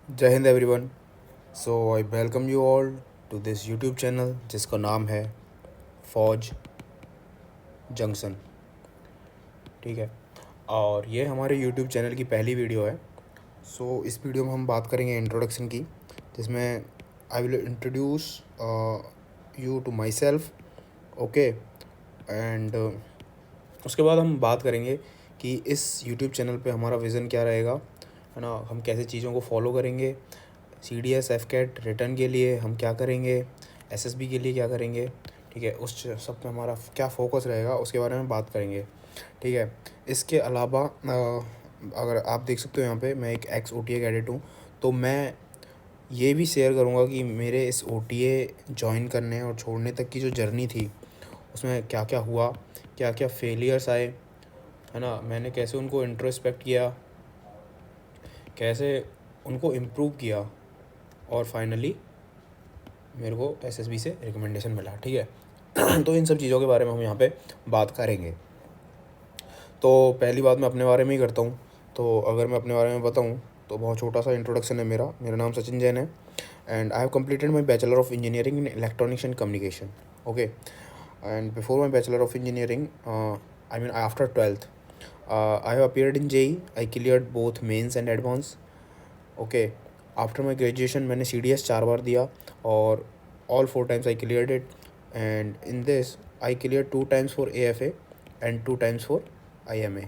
जय हिंद everyone. So I welcome you all to this YouTube channel जिसका नाम है फौज जंक्शन। ठीक है, और ये हमारे यूट्यूब चैनल की पहली वीडियो है। इस वीडियो में हम बात करेंगे इंट्रोडक्शन की, जिसमें I will introduce you to myself. Okay, and उसके बाद हम बात करेंगे कि इस यूट्यूब चैनल पे हमारा विज़न क्या रहेगा, है ना। हम कैसे चीज़ों को फॉलो करेंगे, CDS FCAT रिटर्न के लिए हम क्या करेंगे, SSB के लिए क्या करेंगे। ठीक है, उस सब पे हमारा क्या फोकस रहेगा उसके बारे में बात करेंगे। ठीक है, इसके अलावा अगर आप देख सकते हो यहाँ पे मैं एक एक्स OTA कैडेट हूँ, तो मैं ये भी शेयर करूँगा कि मेरे इस OTA ज्वाइन करने और छोड़ने तक की जो जर्नी थी उसमें क्या क्या हुआ, क्या क्या फेलियर्स आए, है ना। मैंने कैसे उनको इंट्रोस्पेक्ट किया, कैसे उनको इम्प्रूव किया, और फाइनली मेरे को SSB से रिकमेंडेशन मिला। ठीक है तो इन सब चीज़ों के बारे में हम यहाँ पे बात करेंगे। तो पहली बात मैं अपने बारे में ही करता हूँ। तो अगर मैं अपने बारे में बताऊँ तो बहुत छोटा सा इंट्रोडक्शन है मेरा नाम सचिन जैन है, and I have completed my Bachelor of Engineering in Electronics and Communication. Okay, and before my Bachelor of Engineering, I mean after 12th, I have appeared in JEE. I cleared both mains and advance. Okay, after my graduation मैंने CDS 4 बार दिया और all 4 times I cleared it, and in this I clear 2 times for AFA and 2 times for IMA।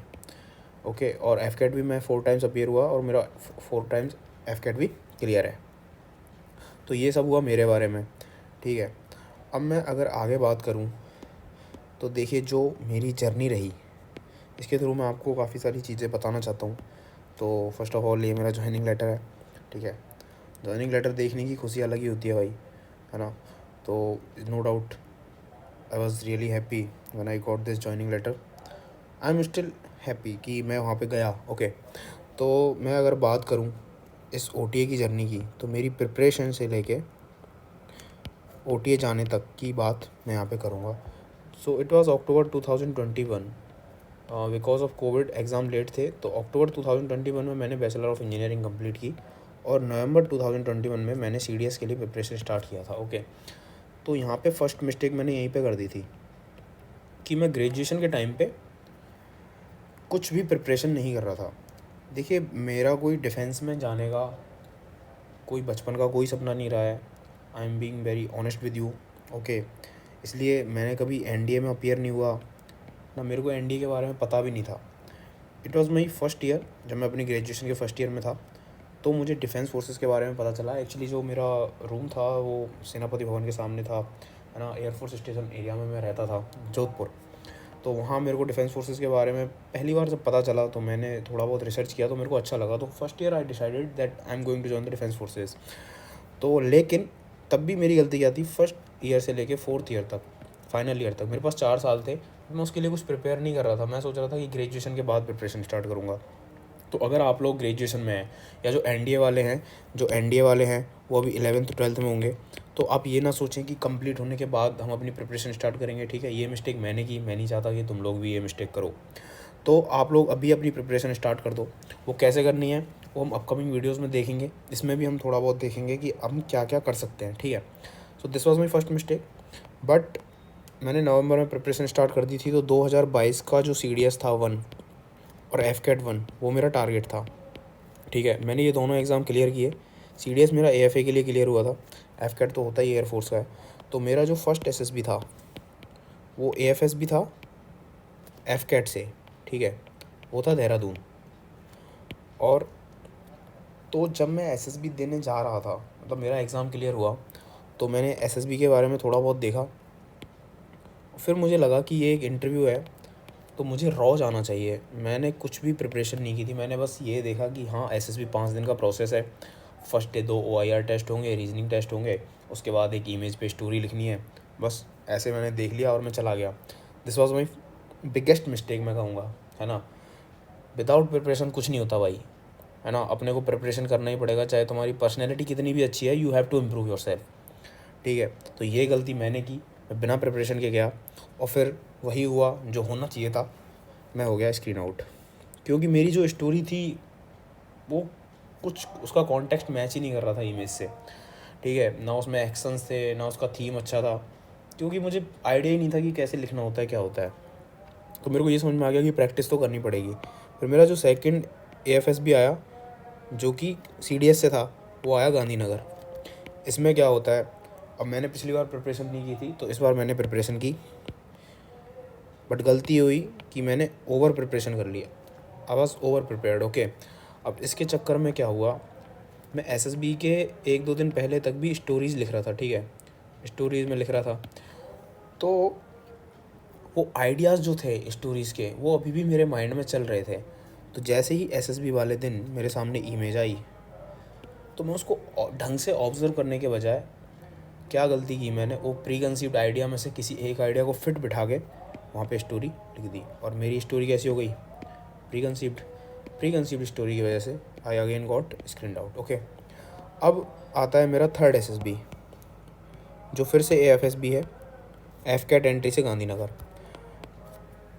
Okay, और FCAT भी मैं 4 times appear हुआ और मेरा 4 times FCAT भी क्लियर है। तो ये सब हुआ मेरे बारे में। ठीक है, अब मैं अगर आगे बात करूँ तो देखिए जो मेरी जर्नी रही इसके थ्रू मैं आपको काफ़ी सारी चीज़ें बताना चाहता हूँ। तो फर्स्ट ऑफ ऑल ये मेरा ज्वाइनिंग लेटर है। ठीक है, ज्वाइनिंग लेटर देखने की खुशी अलग ही होती है भाई, है ना। तो no doubt I was really happy when I got this joining letter. I am still happy कि मैं वहाँ पे गया। ओके, तो मैं अगर बात करूँ इस OTA की जर्नी की, तो मेरी प्रिपरेशन से लेके OTA जाने तक की बात मैं यहाँ पे करूँगा। So it was October 2021। Because of COVID exam late थे, तो अक्टूबर 2021 में मैंने बैचलर ऑफ इंजीनियरिंग कंप्लीट की और नवंबर 2021 में मैंने CDS के लिए प्रिपरेशन स्टार्ट किया था। ओके, तो यहाँ पे फर्स्ट मिस्टेक मैंने यहीं पे कर दी थी कि मैं ग्रेजुएशन के टाइम पे कुछ भी प्रिपरेशन नहीं कर रहा था। देखिए, मेरा कोई डिफेंस में जाने का कोई बचपन का कोई सपना नहीं रहा है। I am being very honest with you. Okay, इसलिए मैंने कभी NDA में अपीयर नहीं हुआ, ना मेरे को NDA के बारे में पता भी नहीं था। It was my first year, जब मैं अपनी ग्रेजुएशन के फर्स्ट ईयर में था तो मुझे डिफेंस फोर्सेस के बारे में पता चला। एक्चुअली जो मेरा रूम था वो सेनापति भवन के सामने था, है ना। एयरफोर्स स्टेशन एरिया में मैं रहता था, जोधपुर। तो वहाँ मेरे को डिफेंस फोर्सेस के बारे में पहली बार जब पता चला तो मैंने थोड़ा बहुत रिसर्च किया, तो मेरे को अच्छा लगा। तो first year I decided that I am going to join the defence forces. तो लेकिन तब भी मेरी गलती क्या थी, फर्स्ट ईयर से लेके फोर्थ ईयर तक, फाइनल ईयर तक मेरे पास 4 साल थे। मैं उसके लिए कुछ प्रिपेयर नहीं कर रहा था। मैं सोच रहा था कि ग्रेजुएशन के बाद प्रिपरेशन स्टार्ट करूँगा। तो अगर आप लोग ग्रेजुएशन में हैं या जो NDA वाले हैं वो अभी 11th-12th में होंगे, तो आप ये ना सोचें कि कंप्लीट होने के बाद हम अपनी प्रिपरेशन स्टार्ट करेंगे। ठीक है, ये मिस्टेक मैंने की, मैं नहीं चाहता कि तुम लोग भी ये मिस्टेक करो। तो आप लोग अभी अपनी प्रिपरेशन स्टार्ट कर दो। वो कैसे करनी है वो हम अपकमिंग वीडियोज़ में देखेंगे। इसमें भी हम थोड़ा बहुत देखेंगे कि हम क्या क्या कर सकते हैं। ठीक है, so this was my first mistake. But मैंने नवंबर में प्रिपरेशन स्टार्ट कर दी थी, तो 2022 का जो CDS था 1 और FCAT 1 वो मेरा टारगेट था। ठीक है, मैंने ये दोनों एग्ज़ाम क्लियर किए। CDS मेरा AFA के लिए क्लियर हुआ था, FCAT तो होता ही एयरफोर्स का है। तो मेरा जो फर्स्ट SSB था वो AFS भी था FCAT से। ठीक है, वो था देहरादून। और तो जब मैं SSB देने जा रहा था, मतलब मेरा एग्ज़ाम क्लियर हुआ, तो मैंने SSB के बारे में थोड़ा बहुत देखा। फिर मुझे लगा कि ये एक इंटरव्यू है तो मुझे रॉ जाना चाहिए। मैंने कुछ भी प्रिपरेशन नहीं की थी। मैंने बस ये देखा कि हाँ, SSB 5 दिन का प्रोसेस है। फर्स्ट डे 2 OIR टेस्ट होंगे, रीजनिंग टेस्ट होंगे, उसके बाद एक इमेज पे स्टोरी लिखनी है। बस ऐसे मैंने देख लिया और मैं चला गया। This was my biggest mistake मैं कहूँगा, है ना। विदाउट प्रिपरेशन कुछ नहीं होता भाई, है ना। अपने को प्रिपरेशन करना ही पड़ेगा, चाहे तुम्हारी पर्सनैलिटी कितनी भी अच्छी है, you have to improve yourself. ठीक है, तो ये गलती मैंने की, मैं बिना प्रिपरेशन के गया और फिर वही हुआ जो होना चाहिए था, मैं हो गया स्क्रीन आउट। क्योंकि मेरी जो स्टोरी थी वो कुछ उसका कॉन्टेक्स्ट मैच ही नहीं कर रहा था इमेज से, ठीक है। ना उसमें एक्शंस थे, ना उसका थीम अच्छा था, क्योंकि मुझे आइडिया ही नहीं था कि कैसे लिखना होता है, क्या होता है। तो मेरे को ये समझ में आ गया कि प्रैक्टिस तो करनी पड़ेगी। फिर मेरा जो सेकंड AFSB आया, जो कि CDS से था, वो आया गांधीनगर। इसमें क्या होता है, अब मैंने पिछली बार प्रिपरेशन नहीं की थी, तो इस बार मैंने प्रिपरेशन की, बट गलती हुई कि मैंने ओवर प्रिपरेशन कर लिया। I was over prepared, okay. अब इसके चक्कर में क्या हुआ, मैं SSB के 1-2 दिन पहले तक भी स्टोरीज़ लिख रहा था, ठीक है, स्टोरीज़ में लिख रहा था। तो वो आइडियाज़ जो थे स्टोरीज़ के, वो अभी भी मेरे माइंड में चल रहे थे। तो जैसे ही SSB वाले दिन मेरे सामने इमेज आई, तो मैं उसको ढंग से ऑब्ज़र्व करने के बजाय क्या गलती की मैंने, वो प्री कंसीव्ड आइडिया में से किसी एक आइडिया को फिट बिठा के वहाँ पे स्टोरी लिख दी। और मेरी स्टोरी कैसी हो गई, प्री कंसीव्ड स्टोरी की वजह से I again got screen out, okay. अब आता है मेरा थर्ड SSB, जो फिर से AFSB है, FCAT एंट्री से गांधीनगर।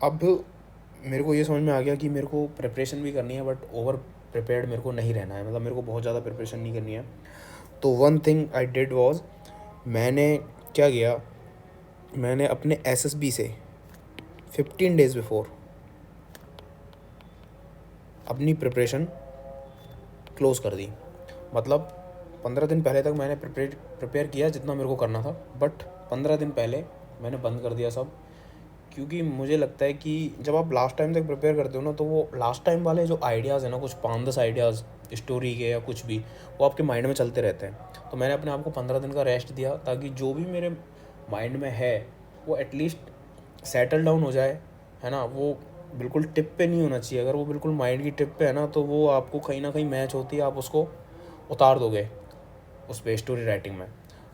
अब मेरे को ये समझ में आ गया कि मेरे को प्रिपरेशन भी करनी है, बट ओवर प्रिपेयर्ड मेरे को नहीं रहना है, मतलब मेरे को बहुत ज़्यादा प्रिपरेशन नहीं करनी है। तो one thing I did was, मैंने क्या किया, मैंने अपने SSB से 15 डेज़ बिफोर अपनी प्रिपरेशन क्लोज़ कर दी। मतलब 15 दिन पहले तक मैंने प्रिपेयर किया जितना मेरे को करना था, बट 15 दिन पहले मैंने बंद कर दिया सब। क्योंकि मुझे लगता है कि जब आप लास्ट टाइम तक प्रिपेयर करते हो ना, तो वो लास्ट टाइम वाले जो आइडियाज़ हैं ना, कुछ 5-10 आइडियाज़ स्टोरी के या कुछ भी, वो आपके माइंड में चलते रहते हैं। तो मैंने अपने आप को 15 दिन का रेस्ट दिया, ताकि जो भी मेरे माइंड में है वो एटलीस्ट सेटल डाउन हो जाए, है ना। वो बिल्कुल टिप पे नहीं होना चाहिए। अगर वो बिल्कुल माइंड की टिप पे है ना, तो वो आपको कहीं ना कहीं मैच होती है, आप उसको उतार दोगे उस पर स्टोरी राइटिंग में।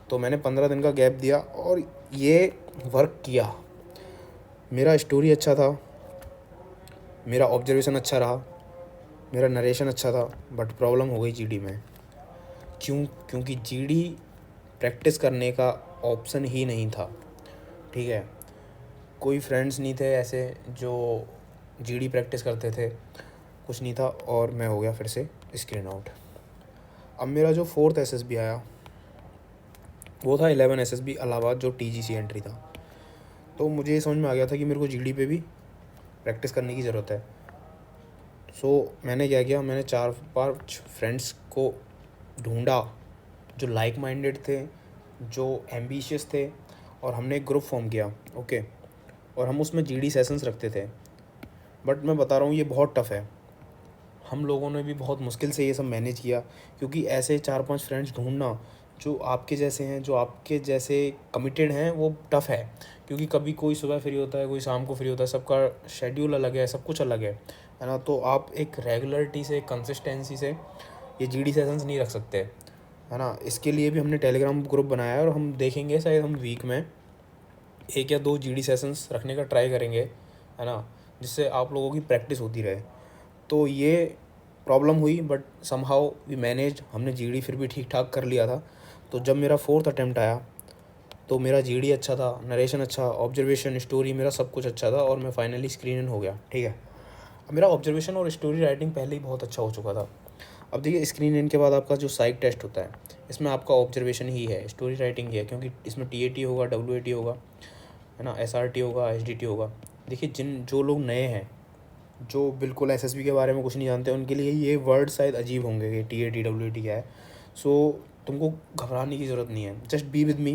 तो मैंने 15 दिन का गैप दिया और ये वर्क किया। मेरा स्टोरी अच्छा था, मेरा ऑब्जर्वेशन अच्छा रहा, मेरा नरेशन अच्छा था, बट प्रॉब्लम हो गई GD में। क्योंकि GD प्रैक्टिस करने का ऑप्शन ही नहीं था, ठीक है। कोई फ्रेंड्स नहीं थे ऐसे जो GD प्रैक्टिस करते थे, कुछ नहीं था, और मैं हो गया फिर से स्क्रीन आउट। अब मेरा जो फोर्थ SSB आया, वो था 11 SSB इलाहाबाद, जो TGC एंट्री था। तो मुझे ये समझ में आ गया था कि मेरे को GD पे भी प्रैक्टिस करने की ज़रूरत है। सो मैंने क्या किया, मैंने 4-5 फ्रेंड्स को ढूंढा जो लाइक माइंडेड थे, जो एम्बिशियस थे, और हमने एक ग्रुप फॉर्म किया, ओके। और हम उसमें GD सेशंस रखते थे। बट मैं बता रहा हूँ, ये बहुत टफ़ है। हम लोगों ने भी बहुत मुश्किल से ये सब मैनेज किया, क्योंकि ऐसे 4-5 फ्रेंड्स ढूंढना जो आपके जैसे हैं, जो आपके जैसे कमिटेड हैं, वो टफ़ है। क्योंकि कभी कोई सुबह फ्री होता है, कोई शाम को फ्री होता है, सबका शेड्यूल अलग है, सब कुछ अलग है ना। तो आप एक रेगुलरिटी से, कंसिस्टेंसी से ये GD सेशंस नहीं रख सकते, है ना। इसके लिए भी हमने टेलीग्राम ग्रुप बनाया है, और हम देखेंगे शायद हम वीक में 1 या 2 GD सेशंस रखने का ट्राई करेंगे, है ना, जिससे आप लोगों की प्रैक्टिस होती रहे। तो ये प्रॉब्लम हुई, बट समहाउ वी मैनेज, हमने GD फिर भी ठीक ठाक कर लिया था। तो जब मेरा फोर्थ अटैम्प्ट आया, तो मेरा GD अच्छा था, नरेशन अच्छा, ऑब्जर्वेशन, स्टोरी, मेरा सब कुछ अच्छा था, और मैं फाइनली स्क्रीन इन हो गया, ठीक है। अब मेरा ऑब्जर्वेशन और स्टोरी राइटिंग पहले ही बहुत अच्छा हो चुका था। अब देखिए, स्क्रीन इन के बाद आपका जो साइक टेस्ट होता है, इसमें आपका ऑब्जर्वेशन ही है, स्टोरी राइटिंग ही है, क्योंकि इसमें TAT होगा, WAT होगा, है ना, SRT होगा, SDT होगा। देखिए, जो लोग नए हैं, जो बिल्कुल SSB के बारे में कुछ नहीं जानते, उनके लिए ये वर्ड शायद अजीब होंगे कि TAT WAT क्या है। सो तुमको घबराने की ज़रूरत नहीं है, जस्ट बी विद मी,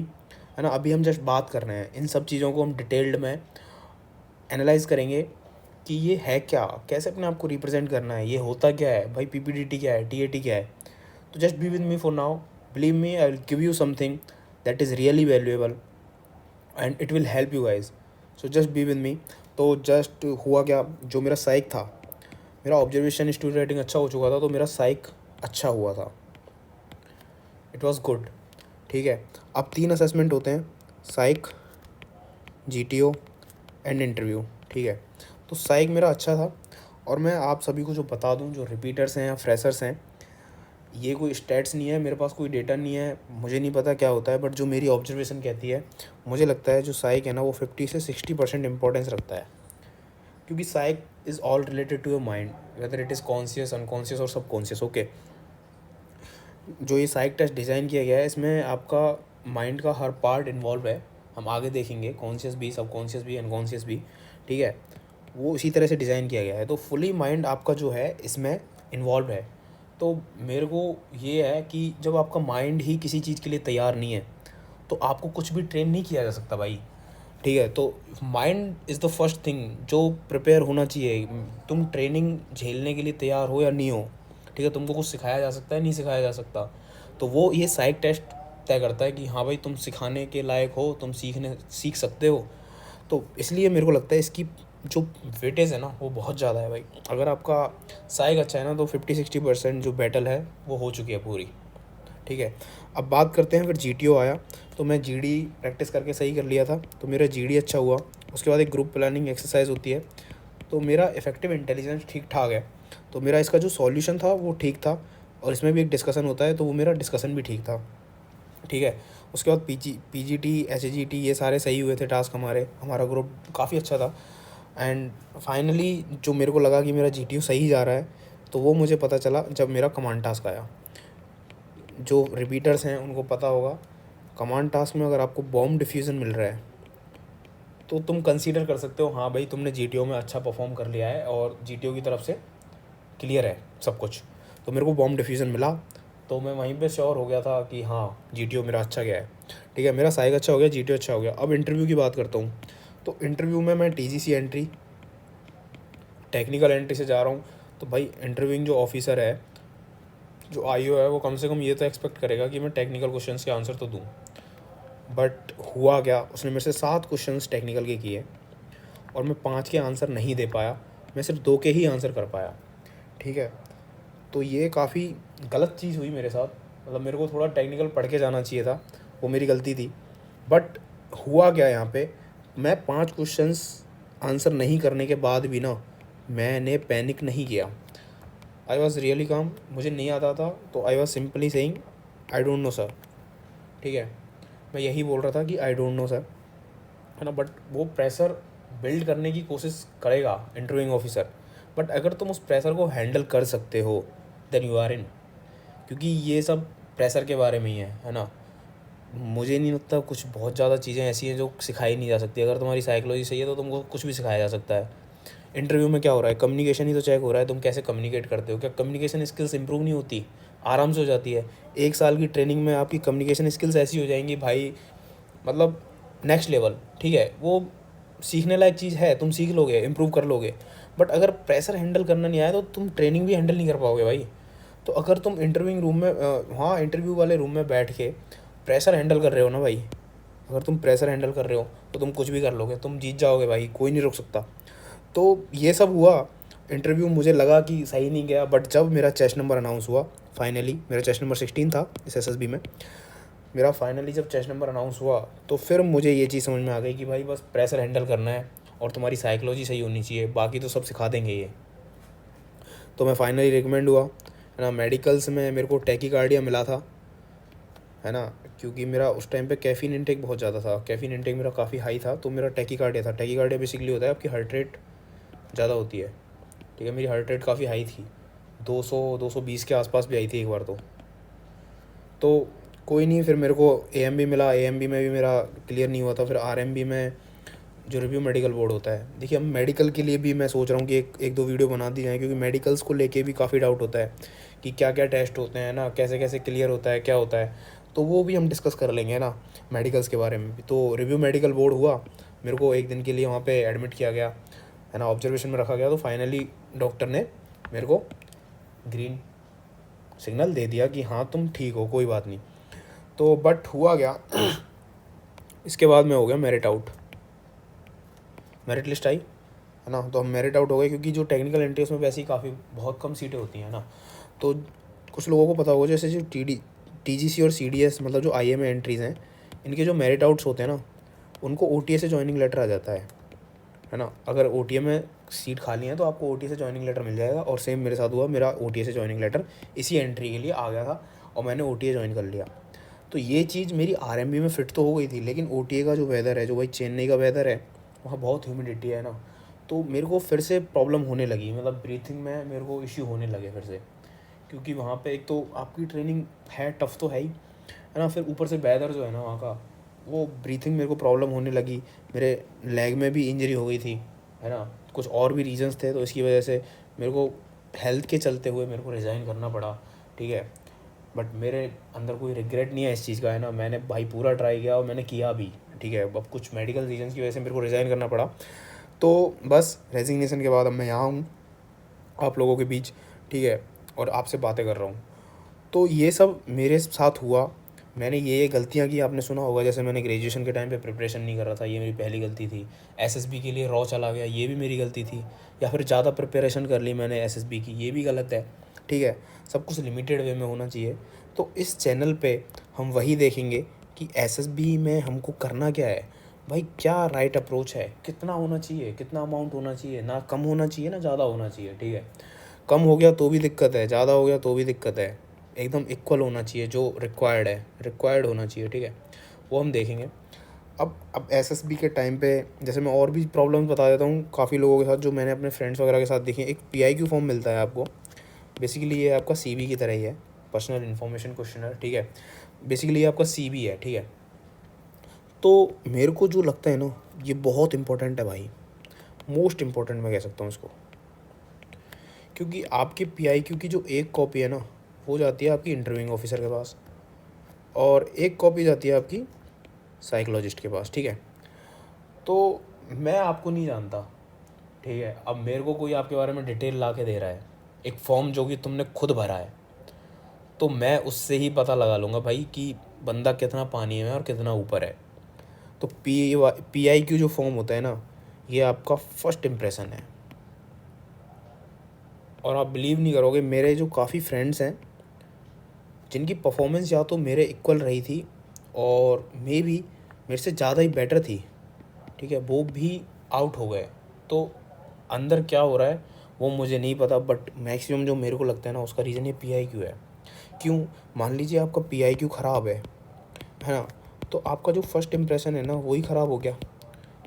है ना। अभी हम जस्ट बात कर रहे हैं, इन सब चीज़ों को हम डिटेल्ड में एनालाइज करेंगे कि ये है क्या, कैसे अपने आप को रिप्रेजेंट करना है, ये होता क्या है भाई, PPDT क्या है, TAT क्या है। तो just be with me for now, believe me, I will give you something that is really valuable and it will help you guys. So just be with me. तो जस्ट हुआ क्या, जो मेरा साइक था, मेरा ऑब्जर्वेशन, स्टोरी राइटिंग अच्छा हो चुका था, तो मेरा साइक अच्छा हुआ था, इट वॉज गुड, ठीक है। अब 3 असेसमेंट होते हैं, साइक, GTO एंड इंटरव्यू, ठीक है। तो साइक मेरा अच्छा था। और मैं आप सभी को जो बता दूं, जो रिपीटर्स हैं या फ्रेशर्स हैं, ये कोई स्टैट्स नहीं है, मेरे पास कोई डेटा नहीं है, मुझे नहीं पता क्या होता है, बट जो मेरी ऑब्जर्वेशन कहती है, मुझे लगता है जो साइक है ना, वो 50 से 60% इंपॉर्टेंस रखता है। क्योंकि psyche is all related to your mind, whether it is conscious, unconscious और सबकॉन्शियस, ओके। जो ये साइक टेस्ट डिज़ाइन किया गया है, इसमें आपका माइंड का हर पार्ट इन्वॉल्व है। हम आगे देखेंगे कॉन्शियस भी, सबकॉन्शियस भी, अनकॉन्शियस भी, ठीक है। वो इसी तरह से डिज़ाइन किया गया है, तो फुली माइंड आपका जो है इसमें इन्वॉल्व है। तो मेरे को ये है कि जब आपका माइंड ही किसी चीज़ के लिए तैयार नहीं है तो आपको कुछ भी ट्रेन नहीं किया जा सकता भाई, ठीक है। तो mind is the first thing जो प्रिपेयर होना चाहिए। तुम ट्रेनिंग झेलने के लिए तैयार हो या नहीं हो, ठीक है, तुमको कुछ सिखाया जा सकता है, नहीं सिखाया जा सकता, तो वो ये साइक टेस्ट तय करता है कि हाँ भाई तुम सिखाने के लायक हो, तुम सीख सकते हो। तो इसलिए मेरे को लगता है इसकी जो वेटेज है ना वो बहुत ज़्यादा है भाई। अगर आपका साइक अच्छा है ना तो 50-60% जो बैटल है वो हो चुकी है पूरी, ठीक है। अब बात करते हैं, फिर GTO आया तो मैं GD प्रैक्टिस करके सही कर लिया था, तो मेरा GD अच्छा हुआ। उसके बाद एक ग्रुप प्लानिंग एक्सरसाइज होती है, तो मेरा इफेक्टिव इंटेलिजेंस ठीक ठाक है। तो मेरा इसका जो सॉल्यूशन था वो ठीक था, और इसमें भी एक डिस्कशन होता है तो वो मेरा डिस्कशन भी ठीक था, ठीक है। उसके बाद PGT HGT ये सारे सही हुए थे टास्क, हमारा ग्रुप काफ़ी अच्छा था। एंड फाइनली जो मेरे को लगा कि मेरा GTO सही जा रहा है, तो वो मुझे पता चला जब मेरा कमांड टास्क आया। जो रिपीटर्स हैं उनको पता होगा, कमांड टास्क में अगर आपको बॉम्ब डिफ्यूज़न मिल रहा है तो तुम कंसीडर कर सकते हो हाँ भाई तुमने GTO में अच्छा परफॉर्म कर लिया है और GTO की तरफ से क्लियर है सब कुछ। तो मेरे को बॉम्ब डिफ्यूज़न मिला, तो मैं वहीं पे श्योर हो गया था कि हाँ GTO मेरा अच्छा गया है, ठीक है। मेरा साइक अच्छा हो गया, GTO अच्छा हो गया। अब इंटरव्यू की बात करता हूँ, तो इंटरव्यू में मैं TGC एंट्री, टेक्निकल एंट्री से जा रहा हूँ। तो भाई इंटरव्यूइंग जो ऑफिसर है, जो IO है, वो कम से कम ये तो एक्सपेक्ट करेगा कि मैं टेक्निकल क्वेश्चंस के आंसर तो दूँ। बट हुआ क्या, उसने मेरे से 7 क्वेश्चंस टेक्निकल के किए और मैं 5 के आंसर नहीं दे पाया, मैं सिर्फ 2 के ही आंसर कर पाया, ठीक है। तो ये काफ़ी गलत चीज़ हुई मेरे साथ, मतलब मेरे को थोड़ा टेक्निकल पढ़ के जाना चाहिए था, वो मेरी गलती थी। बट हुआ क्या यहाँ पे, मैं 5 क्वेश्चंस आंसर नहीं करने के बाद भी ना मैंने पैनिक नहीं किया। आई वॉज रियली काम, मुझे नहीं आता था तो I was simply saying I don't know sir, ठीक है। मैं यही बोल रहा था कि आई डोंट नो सर, है ना। बट वो प्रेशर बिल्ड करने की कोशिश करेगा इंटरव्यूइंग ऑफिसर, बट अगर तुम उस प्रेशर को हैंडल कर सकते हो देन यू आर इन, क्योंकि ये सब प्रेशर के बारे में ही है ना। मुझे नहीं लगता कुछ बहुत ज़्यादा चीज़ें ऐसी हैं जो सिखाई नहीं जा सकती। अगर तुम्हारी साइकोलॉजी सही है तो तुमको कुछ भी सिखाया जा सकता है। इंटरव्यू में क्या हो रहा है, कम्युनिकेशन ही तो चेक हो रहा है, तुम कैसे कम्युनिकेट करते हो। क्या कम्युनिकेशन स्किल्स इंप्रूव नहीं होती, आराम से हो जाती है। 1 साल की ट्रेनिंग में आपकी कम्युनिकेशन स्किल्स ऐसी हो जाएंगी भाई, मतलब नेक्स्ट लेवल, ठीक है। वो सीखने लायक चीज़ है, तुम सीख लोगे, इम्प्रूव कर लोगे। बट अगर प्रेशर हैंडल करना नहीं आया तो तुम ट्रेनिंग भी हैंडल नहीं कर पाओगे भाई। तो अगर तुम इंटरव्यूइंग रूम में हाँ इंटरव्यू वाले रूम में बैठ के प्रेशर हैंडल कर रहे हो ना भाई, अगर तुम प्रेशर हैंडल कर रहे हो तो तुम कुछ भी कर लोगे, तुम जीत जाओगे भाई, कोई नहीं रोक सकता। तो ये सब हुआ। इंटरव्यू मुझे लगा कि सही नहीं गया, बट जब मेरा चेस्ट नंबर अनाउंस हुआ, फाइनली मेरा चेस्ट नंबर 16 था इस SSB में, मेरा फाइनली जब चेस्ट नंबर अनाउंस हुआ तो फिर मुझे ये चीज़ समझ में आ गई कि भाई बस प्रेशर हैंडल करना है और तुम्हारी साइकोलॉजी सही होनी चाहिए, बाकी तो सब सिखा देंगे ये। तो मैं फाइनली रिकमेंड हुआ, है ना। मेडिकल्स में मेरे को टैकीकार्डिया मिला था, है ना, क्योंकि मेरा उस टाइम पे कैफ़ीन इंटेक बहुत ज़्यादा था, कैफ़ीन इंटेक मेरा काफ़ी हाई था, तो मेरा टैकीकार्डिया था। टैकीकार्डिया बेसिकली होता है आपकी हार्ट रेट ज़्यादा होती है, ठीक है। मेरी हार्ट रेट काफ़ी हाई थी, 200-220 के आसपास भी आई थी एक बार तो कोई नहीं, फिर मेरे को AMB मिला। AMB में भी मेरा क्लियर नहीं हुआ था। फिर RMB में जो रिव्यू मेडिकल बोर्ड होता है, देखिए अब मेडिकल के लिए भी मैं सोच रहा हूँ कि एक दो वीडियो बना दी जाए, क्योंकि मेडिकल्स को लेके भी काफ़ी डाउट होता है कि क्या क्या टेस्ट होते हैं ना, कैसे कैसे क्लियर होता है, क्या होता है। तो वो भी हम डिस्कस कर लेंगे ना मेडिकल्स के बारे में भी। तो रिव्यू मेडिकल बोर्ड हुआ, मेरे को एक दिन के लिए वहाँ पे एडमिट किया गया, है ना, ऑब्जर्वेशन में रखा गया। तो फाइनली डॉक्टर ने मेरे को ग्रीन सिग्नल दे दिया कि हाँ तुम ठीक हो, कोई बात नहीं। तो बट हुआ क्या इसके बाद में हो गया मेरिट आउट, मेरिट लिस्ट आई, है ना। तो हम मेरिट आउट हो गए, क्योंकि जो टेक्निकल एंट्री उसमें वैसे ही काफ़ी बहुत कम सीटें होती हैं ना। तो कुछ लोगों को पता होगा, जैसे जो TGC और CDS, मतलब जो IMA एंट्रीज़ हैं, इनके जो मेरिट आउट्स होते हैं ना, उनको OTA से ज्वाइनिंग लेटर आ जाता है ना। अगर OTA में सीट खाली है तो आपको OTA से ज्वाइनिंग लेटर मिल जाएगा। और सेम मेरे साथ हुआ, मेरा OTA से ज्वाइनिंग लेटर इसी एंट्री के लिए आ गया था और मैंने OTA ज्वाइन कर लिया। तो ये चीज़ मेरी RMB में फ़िट तो हो गई थी, लेकिन OTA का जो वेदर है, जो भाई चेन्नई का वेदर है, वहाँ बहुत ह्यूमिडिटी है ना। तो मेरे को फिर से प्रॉब्लम होने लगी, मतलब ब्रीथिंग में मेरे को इश्यू होने लगे फिर से, क्योंकि वहाँ पे एक तो आपकी ट्रेनिंग है, टफ तो है ही, है ना, फिर ऊपर से वेदर जो है ना वहाँ का, वो ब्रीथिंग मेरे को प्रॉब्लम होने लगी, मेरे लेग में भी इंजरी हो गई थी, है ना, कुछ और भी रीजंस थे, तो इसकी वजह से मेरे को हेल्थ के चलते हुए मेरे को रिज़ाइन करना पड़ा, ठीक है। बट मेरे अंदर कोई रिग्रेट नहीं है इस चीज़ का, है ना, मैंने भाई पूरा ट्राई किया और मैंने किया भी, ठीक है। अब कुछ मेडिकल रीजंस की वजह से मेरे को रिज़ाइन करना पड़ा, तो बस रेजिग्नेशन के बाद अब मैं यहाँ हूँ आप लोगों के बीच, ठीक है, और आपसे बातें कर रहा हूँ। तो ये सब मेरे साथ हुआ, मैंने ये गलतियाँ की, आपने सुना होगा, जैसे मैंने ग्रेजुएशन के टाइम पे प्रिपरेशन नहीं कर रहा था, ये मेरी पहली गलती थी। एसएसबी के लिए रॉ चला गया, ये भी मेरी गलती थी। या फिर ज़्यादा प्रिपरेशन कर ली मैंने एसएसबी की, ये भी गलत है, ठीक है। सब कुछ लिमिटेड वे में होना चाहिए। तो इस चैनल पे हम वही देखेंगे कि एसएसबी में हमको करना क्या है भाई, क्या राइट अप्रोच है, कितना होना चाहिए, कितना अमाउंट होना चाहिए, ना कम होना चाहिए ना ज़्यादा होना चाहिए, ठीक है। कम हो गया तो भी दिक्कत है, ज़्यादा हो गया तो भी दिक्कत है, एकदम इक्वल होना चाहिए, जो रिक्वायर्ड होना चाहिए, ठीक है। वो हम देखेंगे। अब एसएसबी के टाइम पे जैसे मैं और भी प्रॉब्लम्स बता देता हूँ काफ़ी लोगों के साथ, जो मैंने अपने फ्रेंड्स वगैरह के साथ देखी। एक पीआईक्यू फॉर्म मिलता है आपको, बेसिकली ये आपका सीवी की तरह ही है, पर्सनल इन्फॉर्मेशन क्वेश्चनर, ठीक है। बेसिकली ये आपका सीवी है, ठीक है। तो मेरे को जो लगता है ना, ये बहुत इंपॉर्टेंट है भाई, मोस्ट इम्पॉर्टेंट मैं कह सकता हूँ इसको, क्योंकि आपके पीआईक्यू की जो एक कॉपी है ना, वो जाती है आपकी इंटरव्यूइंग ऑफिसर के पास, और एक कॉपी जाती है आपकी साइकोलॉजिस्ट के पास, ठीक है। तो मैं आपको नहीं जानता, ठीक है, अब मेरे को कोई आपके बारे में डिटेल ला के दे रहा है, एक फॉर्म जो कि तुमने खुद भरा है, तो मैं उससे ही पता लगा लूँगा भाई कि बंदा कितना पानी में और कितना ऊपर है। तो पीआईक्यू जो फॉर्म होता है ना, ये आपका फर्स्ट इम्प्रेशन है। और आप बिलीव नहीं करोगे, मेरे जो काफ़ी फ्रेंड्स हैं जिनकी परफॉर्मेंस या तो मेरे इक्वल रही थी और मे भी मेरे से ज़्यादा ही बेटर थी, ठीक है, वो भी आउट हो गए। तो अंदर क्या हो रहा है वो मुझे नहीं पता, बट मैक्सिमम जो मेरे को लगता है ना, उसका रीज़न ये पीआईक्यू है। क्यों? मान लीजिए आपका पीआईक्यू ख़राब है ना, तो आपका जो फर्स्ट इम्प्रेशन है ना, वही ख़राब हो गया।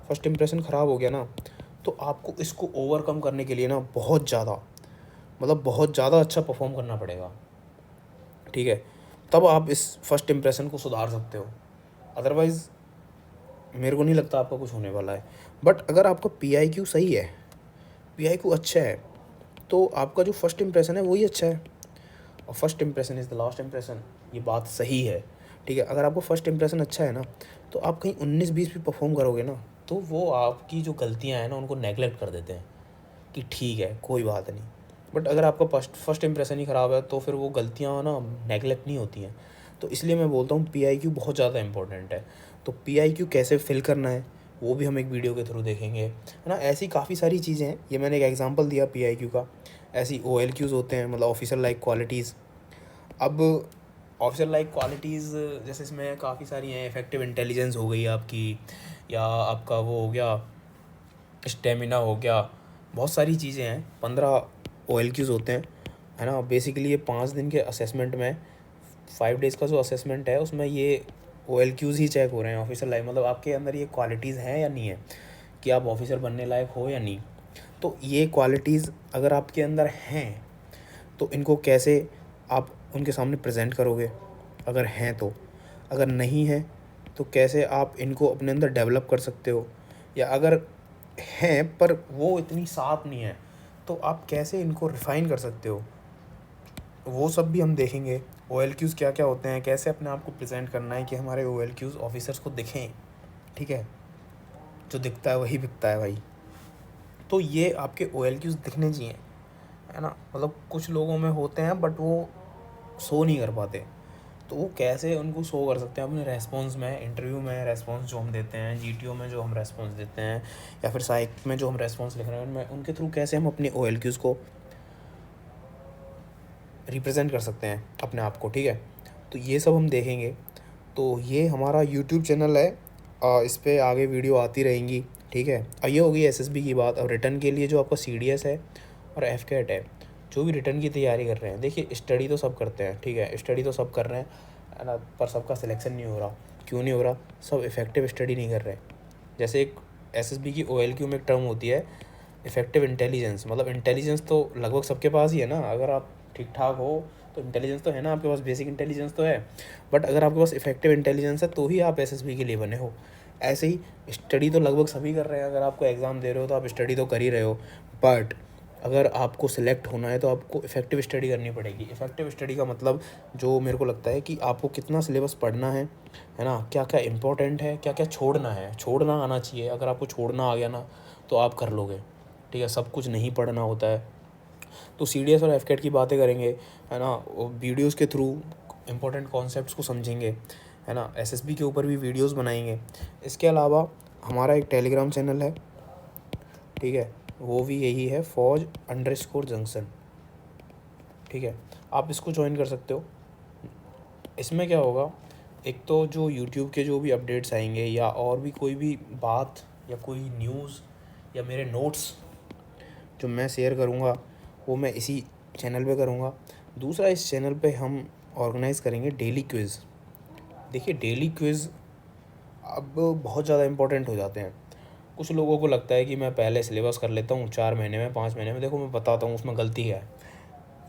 फर्स्ट इम्प्रेशन ख़राब हो गया ना, तो आपको इसको ओवरकम करने के लिए ना बहुत ज़्यादा, मतलब बहुत ज़्यादा अच्छा परफॉर्म करना पड़ेगा, ठीक है। तब आप इस फर्स्ट इम्प्रेशन को सुधार सकते हो, अदरवाइज़ मेरे को नहीं लगता आपका कुछ होने वाला है। बट अगर आपका पीआईक्यू सही है, पीआईक्यू अच्छा है, तो आपका जो फर्स्ट इम्प्रेशन है वही अच्छा है, और first impression is the last impression, ये बात सही है, ठीक है। अगर आपको फर्स्ट इम्प्रेशन अच्छा है ना, तो आप कहीं 19-20 भी परफॉर्म करोगे ना, तो वो आपकी जो गलतियाँ हैं ना, उनको नेगलेक्ट कर देते हैं कि ठीक है कोई बात नहीं। बट अगर आपका फर्स्ट इंप्रेशन ही ख़राब है, तो फिर वो गलतियाँ ना नेगलेक्ट नहीं होती हैं। तो इसलिए मैं बोलता हूँ पीआईक्यू बहुत ज़्यादा इंपॉर्टेंट है। तो पीआईक्यू कैसे फिल करना है वो भी हम एक वीडियो के थ्रू देखेंगे, है ना। ऐसी काफ़ी सारी चीज़ें हैं, ये मैंने एक एग्जांपल दिया पीआईक्यू का। ऐसी ओएलक्यूज़ होते हैं, मतलब ऑफिसर लाइक क्वालिटीज़। अब ऑफिसर लाइक क्वालिटीज़ जैसे इसमें काफ़ी सारी हैं, इफेक्टिव इंटेलिजेंस हो गई आपकी, या आपका वो हो गया स्टेमिना हो गया, बहुत सारी चीज़ें हैं। 15 ओएलक्यूज़ होते हैं, है ना। बेसिकली ये 5 दिन के असेसमेंट में, 5 डेज़ का जो असेसमेंट है उसमें ये ओएलक्यूज़ ही चेक हो रहे हैं, ऑफिसर लाइक, मतलब आपके अंदर ये क्वालिटीज़ हैं या नहीं है, कि आप ऑफिसर बनने लायक हो या नहीं। तो ये क्वालिटीज़ अगर आपके अंदर हैं, तो इनको कैसे आप उनके सामने प्रेजेंट करोगे, अगर हैं तो। अगर नहीं है तो कैसे आप इनको अपने अंदर डेवलप कर सकते हो, या अगर हैं पर वो इतनी साफ नहीं है, तो आप कैसे इनको रिफ़ाइन कर सकते हो, वो सब भी हम देखेंगे। ओएलक्यूज़ क्या क्या होते हैं, कैसे अपने आप को प्रेजेंट करना है कि हमारे ओएलक्यूज़ ऑफिसर्स को दिखें, ठीक है। जो दिखता है वही बिकता है भाई। तो ये आपके ओएलक्यूज़ दिखने चाहिए, है ना। मतलब कुछ लोगों में होते हैं बट वो शो नहीं कर पाते, तो वो कैसे उनको शो कर सकते हैं अपने रेस्पॉन्स में, इंटरव्यू में रेस्पॉन्स जो हम देते हैं, जीटीओ में जो हम रेस्पॉन्स देते हैं, या फिर साइक में जो हम रेस्पॉन्स लिख रहे हैं, उनमें उनके थ्रू कैसे हम अपने ओएलक्यूज़ को रिप्रेजेंट कर सकते हैं अपने आप को, ठीक है। तो ये सब हम देखेंगे। तो ये हमारा यूट्यूब चैनल है, इस पर आगे वीडियो आती रहेंगी, ठीक है। ये होगी एसएसबी की बात। और रिटर्न के लिए जो आपका सीडीएस है और एफकेट है, जो भी रिटर्न की तैयारी कर रहे हैं, देखिए स्टडी तो सब करते हैं, ठीक है, स्टडी तो सब कर रहे हैं, है ना, पर सबका सिलेक्शन नहीं हो रहा। क्यों नहीं हो रहा? सब इफ़ेक्टिव स्टडी नहीं कर रहे। जैसे एक एसएसबी की ओएलक्यू में एक टर्म होती है इफ़ेक्टिव इंटेलिजेंस, मतलब इंटेलिजेंस तो लगभग सबके पास ही है ना। अगर आप ठीक ठाक हो तो इंटेलिजेंस तो है ना आपके पास, बेसिक इंटेलिजेंस तो है, बट अगर आपके पास इफेक्टिव इंटेलिजेंस है तो ही आप एसएसबी के लिए बने हो। ऐसे ही स्टडी तो लगभग सभी कर रहे हैं, अगर आपको एग्ज़ाम दे रहे हो तो आप स्टडी तो कर ही रहे हो, बट अगर आपको सिलेक्ट होना है तो आपको इफेक्टिव स्टडी करनी पड़ेगी। इफेक्टिव स्टडी का मतलब जो मेरे को लगता है कि आपको कितना सिलेबस पढ़ना है ना, क्या क्या इंपॉर्टेंट है, क्या क्या छोड़ना है, छोड़ना आना चाहिए। अगर आपको छोड़ना आ गया ना तो आप कर लोगे, ठीक है। सब कुछ नहीं पढ़ना होता है। तो सीडीएस और एफकेट की बातें करेंगे, है ना, वीडियोस के थ्रू इंपॉर्टेंट कॉन्सेप्ट्स को समझेंगे, है ना। एसएसबी के ऊपर भी वीडियोस बनाएंगे। इसके अलावा हमारा एक टेलीग्राम चैनल है, ठीक है, वो भी यही है, fauj_junction, ठीक है। आप इसको ज्वाइन कर सकते हो। इसमें क्या होगा, एक तो जो यूट्यूब के जो भी अपडेट्स आएंगे या और भी कोई भी बात या कोई न्यूज़ या मेरे नोट्स जो मैं शेयर करूँगा वो मैं इसी चैनल पे करूँगा। दूसरा, इस चैनल पे हम ऑर्गेनाइज़ करेंगे डेली क्विज़। देखिए डेली क्विज़ अब बहुत ज़्यादा इम्पोर्टेंट हो जाते हैं। कुछ लोगों को लगता है कि मैं पहले सिलेबस कर लेता हूँ 4 महीने में, 5 महीने में। देखो मैं बताता हूँ उसमें गलती है,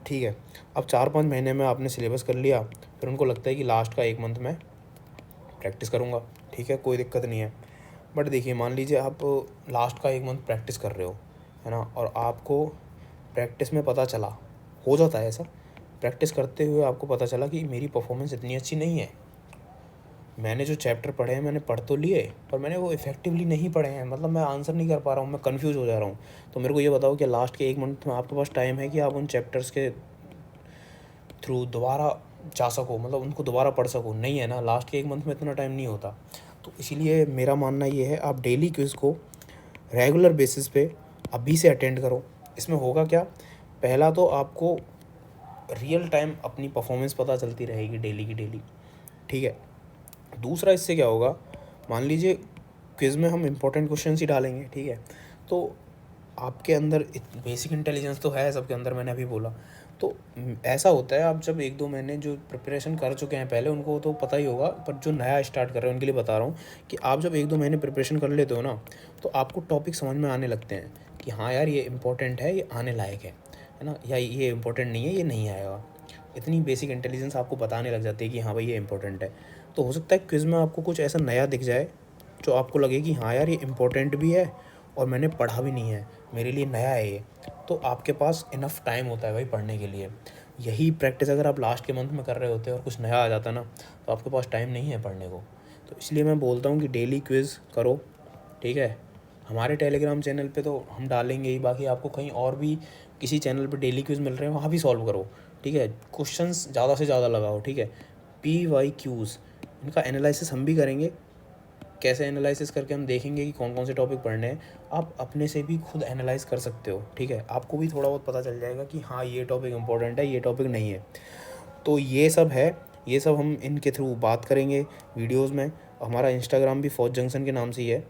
ठीक है। अब 4-5 महीने में आपने सिलेबस कर लिया, फिर उनको लगता है कि लास्ट का 1 मंथ में प्रैक्टिस करूँगा, ठीक है, कोई दिक्कत नहीं है। बट देखिए मान लीजिए आप लास्ट का 1 मंथ प्रैक्टिस कर रहे हो, है ना, और आपको प्रैक्टिस में पता चला, हो जाता है ऐसा, प्रैक्टिस करते हुए आपको पता चला कि मेरी परफॉर्मेंस इतनी अच्छी नहीं है। मैंने जो चैप्टर पढ़े हैं मैंने पढ़ तो लिए, पर मैंने वो इफेक्टिवली नहीं पढ़े हैं, मतलब मैं आंसर नहीं कर पा रहा हूँ, मैं कंफ्यूज हो जा रहा हूँ। तो मेरे को ये बताओ कि लास्ट के 1 मंथ में आपके पास टाइम है कि आप उन चैप्टर्स के थ्रू दोबारा जा सको, मतलब उनको दोबारा पढ़ सको? नहीं है ना, लास्ट के 1 मंथ में इतना टाइम नहीं होता। तो इसीलिए मेरा मानना ये है, आप डेली क्विज़ को रेगुलर बेसिस पे अभी से अटेंड करो। इसमें होगा क्या, पहला तो आपको रियल टाइम अपनी परफॉर्मेंस पता चलती रहेगी डेली की डेली, ठीक है। दूसरा, इससे क्या होगा, मान लीजिए क्विज़ में हम इंपॉर्टेंट क्वेश्चन ही डालेंगे, ठीक है, तो आपके अंदर बेसिक इंटेलिजेंस तो है सबके अंदर, मैंने अभी बोला। तो ऐसा होता है, आप जब 1-2 महीने जो प्रिपरेशन कर चुके हैं पहले उनको तो पता ही होगा, पर जो नया स्टार्ट कर रहे हैं उनके लिए बता रहा हूँ कि आप जब 1-2 महीने प्रिपरेशन कर लेते हो ना, तो आपको टॉपिक समझ में आने लगते हैं कि हाँ यार ये इंपॉर्टेंट है, ये आने लायक है ना, या ये इंपॉर्टेंट नहीं है, ये नहीं आएगा। इतनी बेसिक इंटेलिजेंस आपको बताने लग जाती है कि हाँ भाई ये इंपॉर्टेंट है। तो हो सकता है क्विज़ में आपको कुछ ऐसा नया दिख जाए जो आपको लगे कि हाँ यार ये इम्पोर्टेंट भी है और मैंने पढ़ा भी नहीं है, मेरे लिए नया है ये। तो आपके पास इनफ टाइम होता है भाई पढ़ने के लिए। यही प्रैक्टिस अगर आप लास्ट के मंथ में कर रहे होते और कुछ नया आ जाता ना, तो आपके पास टाइम नहीं है पढ़ने को। तो इसलिए मैं बोलता हूँ कि डेली क्विज़ करो, ठीक है। हमारे टेलीग्राम चैनल पे तो हम डालेंगे ही, बाकी आपको कहीं और भी किसी चैनल पे डेली क्विज़ मिल रहे हैं वहाँ भी सॉल्व करो, ठीक है। क्वेश्चंस ज़्यादा से ज़्यादा लगाओ, ठीक है। PYQs, इनका एनालिसिस हम भी करेंगे। कैसे एनालिसिस करके हम देखेंगे कि कौन कौन से टॉपिक पढ़ने हैं। आप अपने से भी खुद एनालाइज कर सकते हो, ठीक है। आपको भी थोड़ा बहुत पता चल जाएगा कि हाँ ये टॉपिक इंपॉर्टेंट है, ये टॉपिक नहीं है। तो ये सब है, ये सब हम इनके थ्रू बात करेंगे वीडियोज़ में। हमारा इंस्टाग्राम भी फौज जंक्शन के नाम से ही है,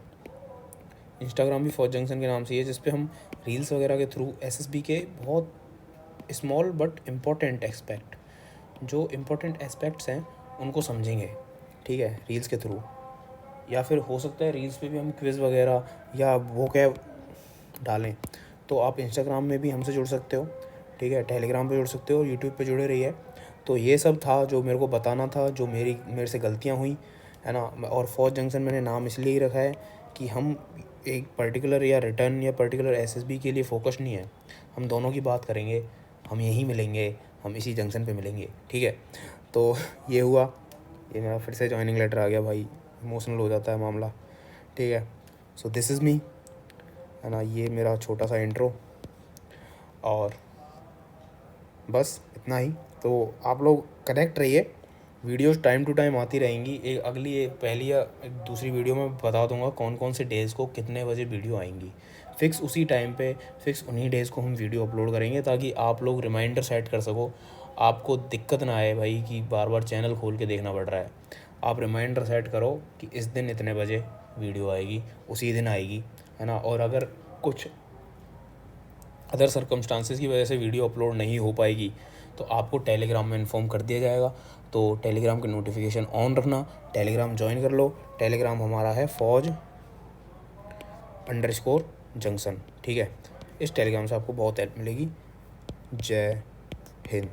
इंस्टाग्राम भी फौज जंक्शन के नाम से ही है, जिस पे हम रील्स वगैरह के थ्रू एसएसबी के बहुत स्मॉल बट इम्पॉर्टेंट एस्पेक्ट, जो इम्पोर्टेंट एस्पेक्ट्स हैं उनको समझेंगे, ठीक है, रील्स के थ्रू। या फिर हो सकता है रील्स पे भी हम क्विज़ वगैरह या वो क्या डालें। तो आप इंस्टाग्राम में भी हमसे जुड़ सकते हो, ठीक है, टेलीग्राम पे जुड़ सकते हो, यूट्यूब पे जुड़े रहिए। तो ये सब था जो मेरे को बताना था, जो मेरे से गलतियाँ हुई, है ना। और फौज जंक्शन मैंने नाम इसलिए ही रखा है कि हम एक पर्टिकुलर या रिटर्न या पर्टिकुलर एसएसबी के लिए फोकस नहीं है, हम दोनों की बात करेंगे। हम यहीं मिलेंगे, हम इसी जंक्शन पे मिलेंगे, ठीक है। तो ये हुआ, ये मेरा फिर से जॉइनिंग लेटर आ गया भाई, इमोशनल हो जाता है मामला, ठीक है। सो दिस इज़ मी, है ना, ये मेरा छोटा सा इंट्रो, और बस इतना ही। तो आप लोग कनेक्ट रहिए, वीडियोस टाइम टू टाइम आती रहेंगी। एक अगली एक पहली या एक दूसरी वीडियो में बता दूंगा कौन कौन से डेज़ को कितने बजे वीडियो आएंगी। फ़िक्स उसी टाइम पे, फ़िक्स उन्हीं डेज़ को हम वीडियो अपलोड करेंगे, ताकि आप लोग रिमाइंडर सेट कर सको, आपको दिक्कत ना आए भाई कि बार बार चैनल खोल के देखना पड़ रहा है। आप रिमाइंडर सेट करो कि इस दिन इतने बजे वीडियो आएगी, उसी दिन आएगी, है ना। और अगर कुछ अदर सर्कमस्टांसेस की वजह से वीडियो अपलोड नहीं हो पाएगी तो आपको टेलीग्राम में इन्फॉर्म कर दिया जाएगा। तो टेलीग्राम के नोटिफिकेशन ऑन रखना, टेलीग्राम ज्वाइन कर लो। टेलीग्राम हमारा है fauj_junction, ठीक है। इस टेलीग्राम से आपको बहुत हेल्प मिलेगी। जय हिंद।